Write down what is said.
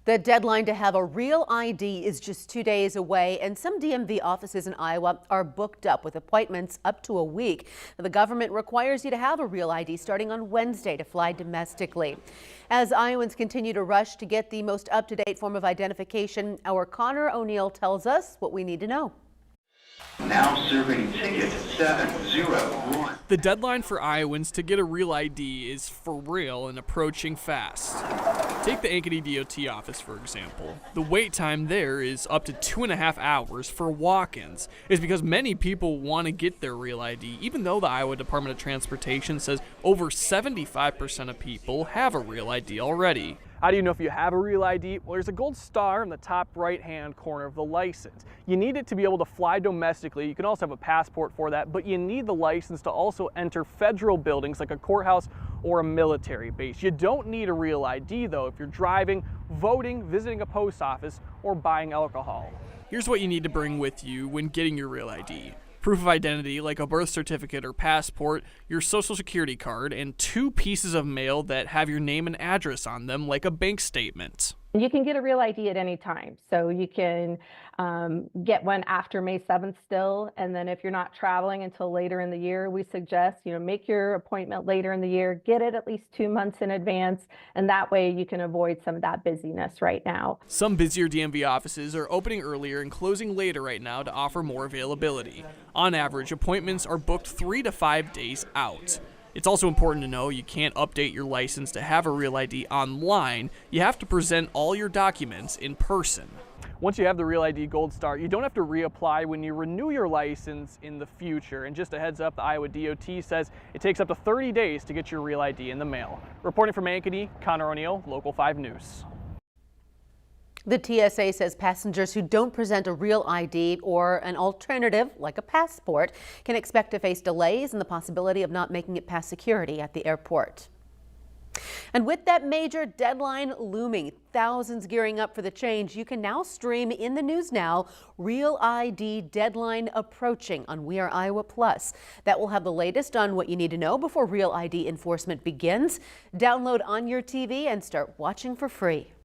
The deadline to have a real ID is just 2 days away, and some DMV offices in Iowa are booked up with appointments up to a week. The government requires you to have a real ID starting on Wednesday to fly domestically. As Iowans continue to rush to get the most up-to-date form of identification, our Connor O'Neill tells us what we need to know. Now serving ticket 701. The deadline for Iowans to get a real ID is for real and approaching fast. Take the Ankeny DOT office, for example. The wait time there is up to 2.5 hours for walk-ins. It's because many people want to get their real ID, even though the Iowa Department of Transportation says over 75% of people have a real ID already. How do you know if you have a real ID? Well, there's a gold star in the top right-hand corner of the license. You need it to be able to fly domestically. You can also have a passport for that, but you need the license to also enter federal buildings like a courthouse or a military base. You don't need a real ID, though, if you're driving, voting, visiting a post office, or buying alcohol. Here's what you need to bring with you when getting your real ID. Proof of identity like a birth certificate or passport, your social security card, and 2 pieces of mail that have your name and address on them like a bank statement. You can get a real ID at any time. So you can get one after May 7th still. And then if you're not traveling until later in the year, we suggest, make your appointment later in the year, get it at least 2 months in advance. And that way you can avoid some of that busyness right now. Some busier DMV offices are opening earlier and closing later right now to offer more availability. On average, appointments are booked 3 to 5 days out. It's also important to know you can't update your license to have a real ID online. You have to present all your documents in person. Once you have the Real ID Gold Star, you don't have to reapply when you renew your license in the future. And just a heads up, the Iowa DOT says it takes up to 30 days to get your Real ID in the mail. Reporting from Ankeny, Connor O'Neill, Local 5 News. The TSA says passengers who don't present a real ID or an alternative like a passport can expect to face delays and the possibility of not making it past security at the airport. And with that major deadline looming, thousands gearing up for the change, you can now stream in the news now Real ID deadline approaching on We Are Iowa Plus. That will have the latest on what you need to know before Real ID enforcement begins. Download on your TV and start watching for free.